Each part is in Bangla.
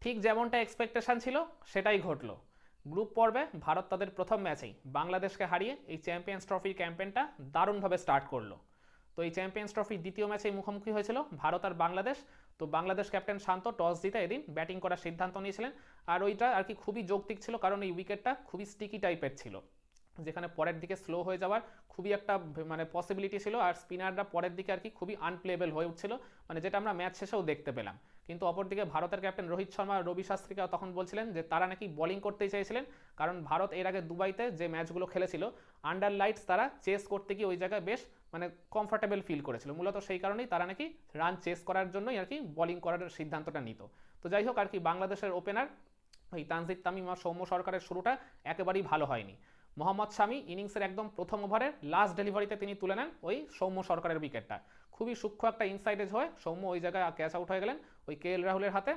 ঠিক যেমনটা এক্সপেকটেশন ছিল সেটাই ঘটলো। গ্রুপ পর্বে ভারত তাদের প্রথম ম্যাচেই বাংলাদেশকে হারিয়ে এই চ্যাম্পিয়ন্স ট্রফির ক্যাম্পেইনটা দারুণভাবে স্টার্ট করলো। তো এই চ্যাম্পিয়ন্স ট্রফির দ্বিতীয় ম্যাচেই মুখোমুখি হয়েছিল ভারত আর বাংলাদেশ। তো বাংলাদেশ ক্যাপ্টেন শান্ত টস জিতে এদিন ব্যাটিং করার সিদ্ধান্ত নিয়েছিলেন। আর ওইটা আর কি খুবই যৌক্তিক ছিল, কারণ এই উইকেটটা খুবই স্টিকি টাইপের ছিল, যেখানে পরের দিকে স্লো হয়ে যাওয়ার খুবই একটা মানে পসিবিলিটি ছিল, আর স্পিনাররা পরের দিকে আর কি খুবই আনপ্লেবেল হয়ে উঠছিল, মানে যেটা আমরা ম্যাচ শেষেও দেখতে পেলাম। কিন্তু অপরদিকে ভারতের ক্যাপ্টেন রোহিত শর্মা আর রবি শাস্ত্রীকে তখন বলছিলেন যে তারা নাকি বোলিং করতেই চাইছিলেন, কারণ ভারত এর আগে দুবাইতে যে ম্যাচগুলো খেলেছিল আন্ডার লাইটস তারা চেস করতে গিয়ে ওই জায়গায় বেশ মানে কমফর্টেবল ফিল করেছিল, মূলত সেই কারণেই তারা নাকি রান চেস করার জন্যই আর কি বোলিং করার সিদ্ধান্তটা নিত। তো যাই হোক আর কি বাংলাদেশের ওপেনার ওই তানজিদ তামিম আর সৌম্য সরকারের শুরুটা একেবারেই ভালো হয়নি। মোহাম্মদ শামি ইনিংসের একদম প্রথম ওভারের লাস্ট ডেলিভারিতে তিনি তুলে নেন ওই সৌম্য সরকারের উইকেটটা। খুবই সূক্ষ্ম একটা ইনসাইডেজ হয়ে সৌম্য ওই জায়গায় ক্যাচ আউট হয়ে গেলেন ওই KL রাহুলের হাতে।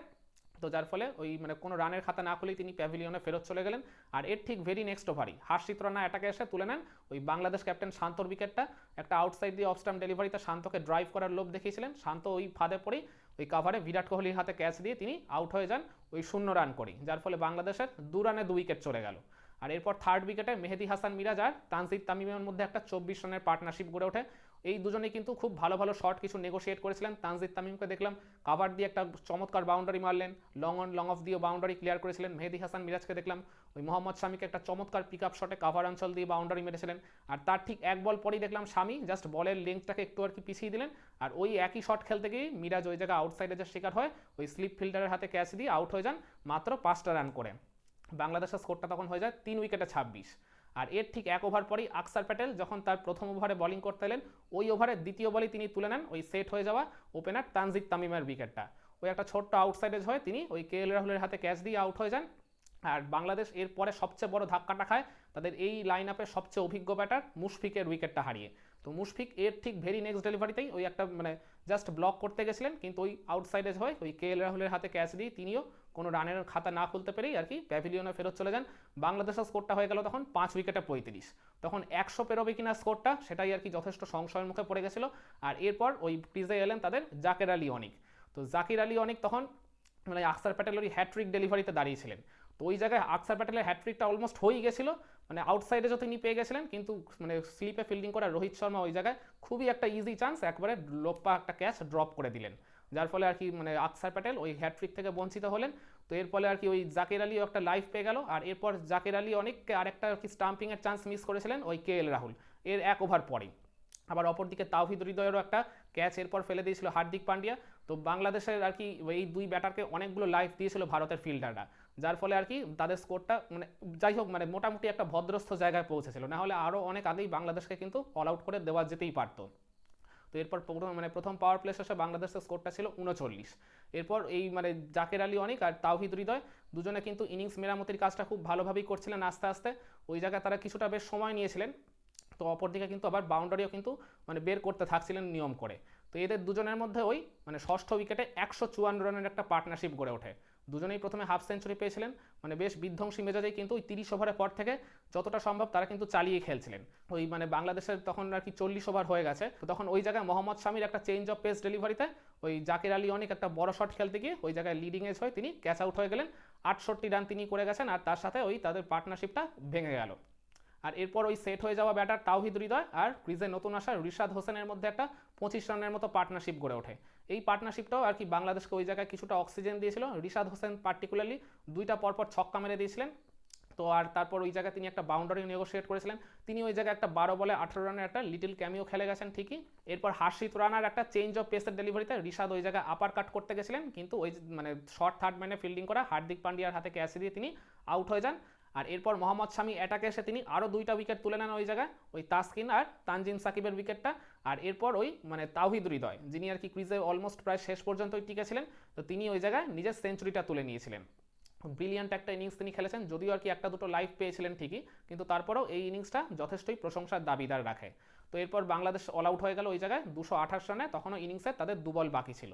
তো যার ফলে ওই মানে কোনো রানের খাতা না খুলেই তিনি প্যাভিলিয়নে ফেরত চলে গেলেন। আর এর ঠিক ভেরি নেক্সট ওভারই হার্ষিত রানা অ্যাটাকে এসে তুলে নেন ওই বাংলাদেশ ক্যাপ্টেন শান্তর উইকেটটা। একটা আউটসাইড দিয়ে অফ স্টাম্প ডেলিভারিতে শান্তকে ড্রাইভ করার লোভ দেখিয়েছিলেন, শান্ত ওই ফাঁদে পড়েই ওই কাভারে বিরাট কোহলির হাতে ক্যাচ দিয়ে তিনি আউট হয়ে যান ওই 0 রান করেই, যার ফলে বাংলাদেশের 2 রানে 2 উইকেট চলে গেল। আর এরপর থার্ড উইকেটে মেহেদী হাসান মিরাজ আর তানজিদ তামিমের মধ্যে একটা 24 রানের পার্টনারশিপ গড়ে ওঠে। এই দুজনেই কিন্তু খুব ভালো ভালো শট কিছু নেগোশিয়েট করেছিলেন। তানজিদ তামিমকে দেখলাম কাভার দিয়ে একটা চমৎকার বাউন্ডারি মারলেন, লং অন লং অফ দিয়ে বাউন্ডারি ক্লিয়ার করেছিলেন। মেহেদী হাসান মিরাজকে দেখলাম ওই মোহাম্মদ শামিকে একটা চমৎকার পিক আপ শটে কাভার অঞ্চল দিয়ে বাউন্ডারি মেরেছিলেন। আর তার ঠিক এক বল পরেই দেখলাম শামি জাস্ট বলের লেন্থটাকে একটু আর কি পিছিয়ে দিলেন, আর ওই একই শট খেলতে গিয়ে মিরাজ ওই জায়গায় আউটসাইডে যে শিকার হয় ওই স্লিপ ফিল্ডারের হাতে ক্যাচ দিয়ে আউট হয়ে যান মাত্র 5টা রান করে। বাংলাদেশের স্কোরটা তখন হয়ে যায় 3 উইকেটে 26। আর এর ঠিক 1 ওভার পরেই আকসার প্যাটেল যখন তার প্রথম ওভারে বোলিং করতে এলেন ওই ওভারের দ্বিতীয় বলেই তিনি তুলে নেন ওই সেট হয়ে যাওয়া ওপেনার তানজিদ তামিমের উইকেটটা। ওই একটা ছোট্ট আউটসাইডেজ হয়ে তিনি ওই KL রাহুলের হাতে ক্যাচ দিয়ে আউট হয়ে যান। আর বাংলাদেশ এরপরে সবচেয়ে বড় ধাক্কাটা খায় তাদের এই লাইন আপের সবচেয়ে অভিজ্ঞ ব্যাটার মুশফিকের উইকেটটা হারিয়ে। তো মুশফিক এর ঠিক ভেরি নেক্সট ডেলিভারিতেই ওই একটা মানে জাস্ট ব্লক করতে গেছিলেন, কিন্তু ওই আউটসাইডেজ হয়ে ওই KL রাহুলের হাতে ক্যাচ দিয়ে তিনিও কোনো রানের খাতা না খুলতে পেরেই আর কি প্যাভিলিয়নে ফেরত চলে যান। বাংলাদেশের স্কোরটা হয়ে গেল তখন 5 উইকেটে 35। তখন 100 পেরোবে কিনা স্কোরটা সেটাই আর কি যথেষ্ট সংশয়ের মুখে পড়ে গেছিল। আর এরপর ওই ক্রিজে এলেন তাদের জাকের আলী অনিক। তো জাকির আলী অনিক তখন মানে আকসার প্যাটেলের হ্যাট্রিক ডেলিভারিতে দাঁড়িয়েছিলেন। তো ওই জায়গায় আকসার প্যাটেলের হ্যাট্রিকটা অলমোস্ট হয়েই গেছিল, মানে আউটসাইডে যত তিনি পেয়ে গেছিলেন, কিন্তু মানে স্লিপে ফিল্ডিং করা রোহিত শর্মা ওই জায়গায় খুবই একটা ইজি চান্স একবারে লোপ্পা একটা ক্যাচ ড্রপ করে দিলেন, যার ফলে আর কি মানে আকসার প্যাটেল ওই হ্যাট্রিক থেকে বঞ্চিত হলেন। তো এর ফলে আর কি ওই জাকের আলীও একটা লাইফ পেয়ে গেল। আর এরপর জাকের আলী অনেককে আরেকটা আর কি স্টাম্পিংয়ের চান্স মিস করেছিলেন ওই KL রাহুল এর 1 ওভার পরেই। আবার অপরদিকে তাওহিদ হৃদয়েরও একটা ক্যাচ এরপর ফেলে দিয়েছিল হার্দিক পান্ডিয়া। তো বাংলাদেশের আর কি এই দুই ব্যাটারকে অনেকগুলো লাইফ দিয়েছিল ভারতের ফিল্ডাররা, যার ফলে আর কি তাদের স্কোরটা মানে যাই হোক মানে মোটামুটি একটা ভদ্রস্থ জায়গায় পৌঁছেছিল, না হলে আরও অনেক আগেই বাংলাদেশকে কিন্তু অল আউট করে দেওয়া যেতেই পারতো। তো এরপর মানে প্রথম পাওয়ার প্লে শেষে বাংলাদেশের স্কোরটা ছিল 39। এরপর এই মানে জাকের আলী অনিক আর তাওহিদ হৃদয় দুজনে কিন্তু ইনিংস মেরামতির কাজটা খুব ভালোভাবেই করছিলেন আস্তে আস্তে। ওই জায়গায় তারা কিছুটা বেশ সময় নিয়েছিলেন। তো অপরদিকে কিন্তু আবার বাউন্ডারিও কিন্তু মানে বের করতে থাকছিলেন নিয়ম করে। তো এদের দুজনের মধ্যে ওই মানে ষষ্ঠ উইকেটে 154 রানের একটা পার্টনারশিপ গড়ে ওঠে। দুজনেই প্রথমে হাফ সেঞ্চুরি পেয়েছিলেন, মানে বেশ বিধ্বংসী মেজাজেই কিন্তু ওই 30 ওভারের পর থেকে যতটা সম্ভব তারা কিন্তু চালিয়ে খেলছিলেন। ওই মানে বাংলাদেশের তখন আর কি 40 ওভার হয়ে গেছে, তো তখন ওই জায়গায় মোহাম্মদ শামির একটা চেঞ্জ অফ পেস ডেলিভারিতে ওই জাকের আলী অনেক একটা বড় শট খেলতে গিয়ে ওই জায়গায় লিডিং এজ হয়ে তিনি ক্যাচ আউট হয়ে গেলেন। 68 রান তিনি করে গেছেন, আর তার সাথে ওই তাদের পার্টনারশিপটা ভেঙে গেল। আর এরপর ওই সেট হয়ে যাওয়া ব্যাটার তাওহিদ হৃদয় আর ক্রিজে নতুন আসা রিশাদ হোসেনের মধ্যে একটা 25 রানের মতো পার্টনারশিপ গড়ে ওঠে। এই পার্টনারশিপটাও আর কি বাংলাদেশকে ওই জায়গায় কিছুটা অক্সিজেন দিয়েছিল। রিশাদ হোসেন পার্টিকুলারলি 2টা পরপর ছক্কা মেরে দিয়েছিলেন। তো আর তারপর ওই জায়গায় তিনি একটা বাউন্ডারি নেগোশিয়েট করেছিলেন। তিনি ওই জায়গায় একটা 12 বলে 18 রানের একটা লিটিল ক্যামিও খেলে গেছেন ঠিকই। এরপর হার্ষিত রানার একটা চেঞ্জ অফ পেসের ডেলিভারিতে রিশাদ ওই জায়গায় আপার কাট করতে গেছিলেন, কিন্তু ওই মানে শর্ট থার্ড ম্যানে ফিল্ডিং করা হার্দিক পান্ডিয়ার হাতে ক্যাচ দিয়ে তিনি আউট হয়ে যান। আর এরপর মোহাম্মদ শামি অ্যাটাকে এসে তিনি আরও 2টা উইকেট তুলে নেন ওই জায়গায় ওই তাসকিন আর তানজিম সাকিবের উইকেটটা। আর এরপর ওই মানে তাওহিদ হৃদয় যিনি আর কি ক্রিজে অলমোস্ট প্রায় শেষ পর্যন্তই টিকেছিলেন, তো তিনি ওই জায়গায় নিজের সেঞ্চুরিটা তুলে নিয়েছিলেন। ব্রিলিয়ান্ট একটা ইনিংস তিনি খেলেছেন, যদিও আর কি একটা দুটো লাইফ পেয়েছিলেন ঠিকই, কিন্তু তারপরেও এই ইনিংসটা যথেষ্টই প্রশংসার দাবিদার রাখে। তো এরপর বাংলাদেশ অল আউট হয়ে গেল ওই জায়গায় 228 রানে, তখনও ইনিংসে তাদের 2 বল বাকি ছিল।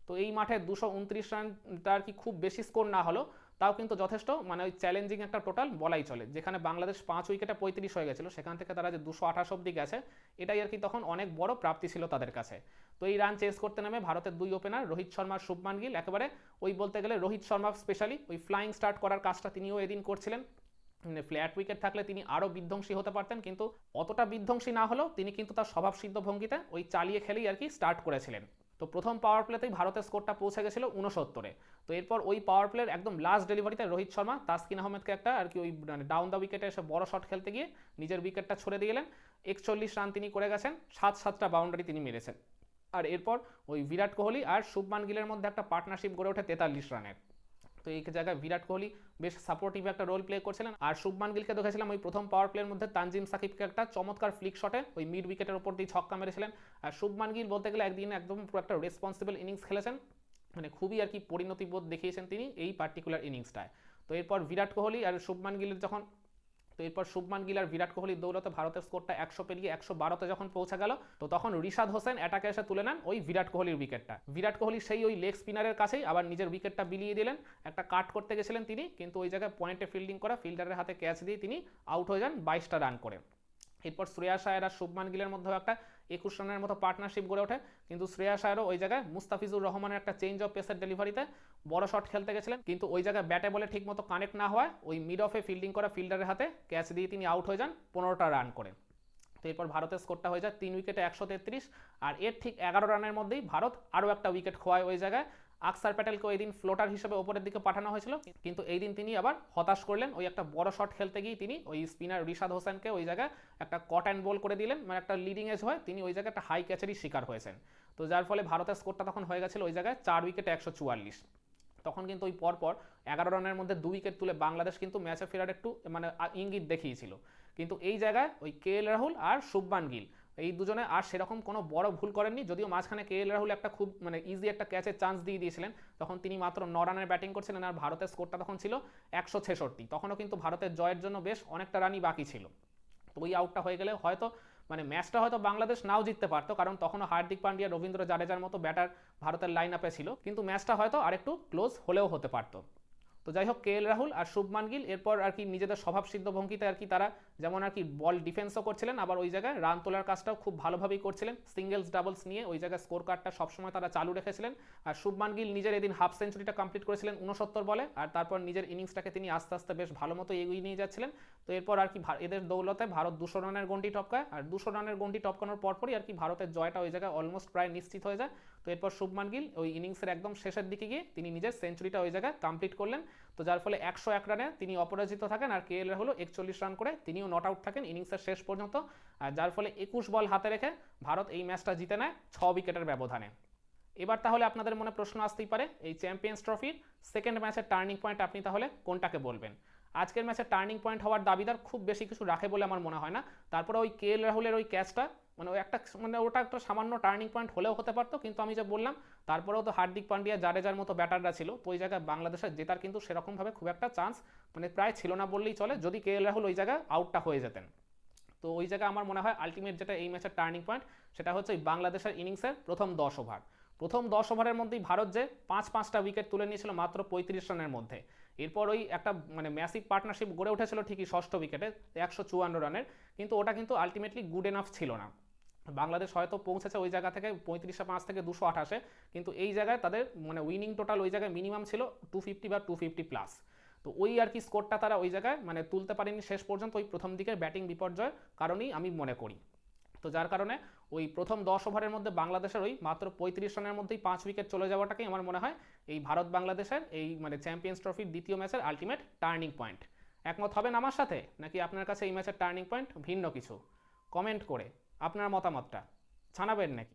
তো এই মাঠে 229 রানটা আর কি খুব বেশি স্কোর না হলো, তাও কিন্তু যথেষ্ট মানে ওই চ্যালেঞ্জিং একটা টোটাল বলাই চলে। যেখানে বাংলাদেশ 5 উইকেটে 35 হয়ে গেছিলো, সেখান থেকে তারা যে 228 অব্দি গেছে, এটাই আর কি তখন অনেক বড় প্রাপ্তি ছিল তাদের কাছে। তো এই রান চেস করতে নেমে ভারতের দুই ওপেনার রোহিত শর্মা আর শুভমান গিল একেবারে ওই বলতে গেলে রোহিত শর্মা স্পেশালি ওই ফ্লাইং স্টার্ট করার কাজটা তিনিও এদিন করছিলেন। মানে ফ্ল্যাট উইকেট থাকলে তিনি আরও বিধ্বংসী হতে পারতেন, কিন্তু অতটা বিধ্বংসী না হলেও তিনি কিন্তু তার স্বভাবসিদ্ধ ভঙ্গিতে ওই চালিয়ে খেলেই আর কি স্টার্ট করেছিলেন। তো প্রথম পাওয়ার প্লেতেই ভারতের স্কোরটা পৌঁছে গেছিল 69-এ। তো এরপর ওই পাওয়ার প্লের একদম লাস্ট ডেলিভারিতে রোহিত শর্মা তাসকিন আহমেদকে একটা আর কি ওই মানে ডাউন দ্য উইকেটে এসে বড় শট খেলতে গিয়ে নিজের উইকেটটা ছড়ে দিয়ে গেলেন। 41 রান তিনি করে গেছেন, 7-7টা বাউন্ডারি তিনি মেরেছেন। আর এরপর ওই বিরাট কোহলি আর শুভমান গিলের মধ্যে একটা পার্টনারশিপ গড়ে ওঠে 43 রানের। তো এই জায়গায় বিরাট কোহলি বেশ সাপোর্টিভ একটা রোল প্লে করছিলেন। আর শুভমান গিলকে দেখেছিলাম ওই প্রথম পাওয়ার প্লের মধ্যে তানজিম সাকিবকে একটা চমৎকার ফ্লিক শটে ওই মিড উইকেটের উপর দিয়ে ছক্কা মেরেছিলেন। আর শুভমান গিল বলতে গেলে একদিন একদম পুরো একটা রেসপন্সিবল ইনিংস খেলেছেন, মানে খুবই আর কি পরিণতিবোধ দেখিয়েছেন তিনি এই পার্টিকুলার ইনিংসটায়। তো এরপর বিরাট কোহলি আর শুভমান গিলের যখন শুভমান গিল আর বিরাট কোহলির দৌলতে ভারতের স্কোরটা 100 পেরিয়ে 112তে যখন পৌঁছে গেল, তো তখন রিশাদ হোসেন অ্যাটাকে এসে তুলে নেন ওই বিরাট কোহলির উইকেটটা। বিরাট কোহলি সেই ওই লেগ স্পিনারের কাছেই আবার নিজের উইকেটটা বিলিয়ে দিলেন। একটা কাট করতে গেছিলেন তিনি, কিন্তু ওই জায়গায় পয়েন্টে ফিল্ডিং করা ফিল্ডারের হাতে ক্যাচ দিয়ে তিনি আউট হয়ে যান 22টা রান করে। এরপর শ্রেয়াস আয়ার আর শুভমান গিলের মধ্যেও একটা 21 রানের মতো পার্টনারশিপ গড়ে ওঠে, কিন্তু শ্রেয়াস আয়ারও ওই জায়গায় মুস্তাফিজুর রহমানের একটা চেঞ্জ অফ পেসের ডেলিভারিতে বড় শট খেলতে গেছিলেন, কিন্তু ওই জায়গায় ব্যাটে বলে ঠিক মতো কানেক্ট না হওয়ায় ওই মিড অফে ফিল্ডিং করা ফিল্ডারের হাতে ক্যাচ দিয়ে তিনি আউট হয়ে যান 15টা রান করে। তো এরপর ভারতের স্কোরটা হয়ে যায় 3 উইকেটে 133। আর এর ঠিক 11 রানের মধ্যেই ভারত আরও একটা উইকেট খোয়ায় ওই জায়গায়। আকসার প্যাটেলকে ওই দিন ফ্লোটার হিসেবে ওপরের দিকে পাঠানো হয়েছিল, কিন্তু এই দিন তিনি আবার হতাশ করলেন। ওই একটা বড় শট খেলতে গিয়ে তিনি ওই স্পিনার রিশাদ হোসেনকে ওই জায়গায় একটা কট অ্যান্ড বল করে দিলেন, মানে একটা লিডিং এজ হয়ে তিনি ওই জায়গায় একটা হাই ক্যাচেরই শিকার হয়েছেন। তো যার ফলে ভারতের স্কোরটা তখন হয়ে গেছিল ওই জায়গায় 4 উইকেটে 144। তখন কিন্তু ওই পরপর 11 রানের মধ্যে 2 উইকেট তুলে বাংলাদেশ কিন্তু ম্যাচে ফেরার একটু মানে ইঙ্গিত দেখিয়েছিল, কিন্তু এই জায়গায় ওই KL রাহুল আর শুভমান গিল এই দুজনে আর সেরকম কোনো বড় ভুল করেননি। যদিও মাঝখানে KL রাহুল একটা খুব মানে ইজি একটা ক্যাচের চান্স দিয়ে দিয়েছিলেন, তখন তিনি মাত্র 9 রানের ব্যাটিং করছিলেন আর ভারতের স্কোরটা তখন ছিল 166। তখনও কিন্তু ভারতের জয়ের জন্য বেশ অনেকটা রানই বাকি ছিল। তো ওই আউটটা হয়ে গেলে হয়তো মানে ম্যাচটা হয়তো বাংলাদেশ নাও জিততে পারতো, কারণ তখনও হার্দিক পান্ডিয়া রবীন্দ্র জাডেজার মতো ব্যাটার ভারতের লাইন আপে ছিল, কিন্তু ম্যাচটা হয়তো আরেকটু ক্লোজ হলেও হতে পারতো। তো যাই হোক, KL রাহুল আর শুভমান গিল এরপর আর কি নিজেদের স্বভাবসিদ্ধ ভঙ্গিতে আর কি তারা যেমন আর কি বল ডিফেন্সও করছিলেন, আবার ওই জায়গায় রান তোলার কাজটাও খুব ভালোভাবেই করছিলেন। সিঙ্গেলস ডাবলস নিয়ে ওই জায়গায় স্কোর কার্ডটা সবসময় তারা চালু রেখেছিলেন। আর শুভমান গিল নিজের এদিন হাফ সেঞ্চুরিটা কমপ্লিট করেছিলেন 69 বলে, আর তারপর নিজের ইনিংসটাকে তিনি আস্তে আস্তে বেশ ভালো মতো এগিয়ে নিয়ে যাচ্ছিলেন। তো এরপর আর কি এদের দৌলতে ভারত 200 রানের গন্ডি টপকায়, আর 200 রানের গন্ডি টপকানোর পরপরই আর কি ভারতের জয়টা ওই জায়গায় অলমোস্ট প্রায় নিশ্চিত হয়ে যায়। তো এরপর শুভমান গিল ওই ইনিংসের একদম শেষের দিকে গিয়ে তিনি নিজের সেঞ্চুরিটা ওই জায়গায় কমপ্লিট করলেন। তো যার ফলে 101 রানে তিনি অপরাজিত থাকেন, আর KL রাহুল 41 রান করে তিনিও নট আউট থাকেন ইনিংসের শেষ পর্যন্ত। আর যার ফলে 21 বল হাতে রেখে ভারত এই ম্যাচটা জিতে নেয় 6 উইকেটের ব্যবধানে। এবার তাহলে আপনাদের মনে প্রশ্ন আসতেই পারে, এই চ্যাম্পিয়ন্স ট্রফির সেকেন্ড ম্যাচের টার্নিং পয়েন্ট আপনি তাহলে কোনটাকে বলবেন? আজকের ম্যাচে টার্নিং পয়েন্ট হওয়ার দাবিদার খুব বেশি কিছু রাখে বলে আমার মনে হয় না। তারপরে ওই KL রাহুলের ওই ক্যাচটা মানে ওই একটা মানে ওটা একটা সামান্য টার্নিং পয়েন্ট হলেও হতে পারতো, কিন্তু আমি যা বললাম তারপরেও তো হার্দিক পান্ডিয়া জাডেজার মতো ব্যাটাররা ছিল, তো ওই জায়গায় বাংলাদেশের জেতার কিন্তু সেরকমভাবে খুব একটা চান্স মানে প্রায় ছিল না বললেই চলে, যদি KL রাহুল ওই জায়গায় আউটটা হয়ে যেতেন। তো ওই জায়গায় আমার মনে হয় আলটিমেট যেটা এই ম্যাচের টার্নিং পয়েন্ট সেটা হচ্ছে ওই বাংলাদেশের ইনিংসের প্রথম 10 ওভার। প্রথম 10 ওভারের মধ্যেই ভারত যে 5-5টা উইকেট তুলে নিয়েছিল মাত্র 35 রানের মধ্যে। এরপর ওই একটা মানে ম্যাসিভ পার্টনারশিপ গড়ে উঠেছিল ঠিকই ষষ্ঠ উইকেটে 154 রানের, কিন্তু ওটা কিন্তু আলটিমেটলি গুড এনাফ ছিল না। বাংলাদেশ হয়তো পৌঁছেছে ওই জায়গা থেকে 35-5 থেকে 228, কিন্তু এই জায়গায় তাদের মানে উইনিং টোটাল ওই জায়গায় মিনিমাম ছিল 250 বা 250 প্লাস। তো ওই আর কি স্কোরটা তারা ওই জায়গায় মানে তুলতে পারেনি শেষ পর্যন্ত ওই প্রথম দিকের ব্যাটিং বিপর্যয়ের কারণেই আমি মনে করি। তো যার কারণে ওই প্রথম 10 ওভারের মধ্যে বাংলাদেশের ওই মাত্র 35 রানের মধ্যেই 5 উইকেট চলে যাওয়াটাকেই আমার মনে হয় এই ভারত বাংলাদেশের এই মানে চ্যাম্পিয়ন্স ট্রফির দ্বিতীয় ম্যাচের আলটিমেট টার্নিং পয়েন্ট। একমত হবেন আমার সাথে, নাকি আপনার কাছে এই ম্যাচের টার্নিং পয়েন্ট ভিন্ন কিছু? কমেন্ট করে আপনার মতামতটা জানাবেন নাকি?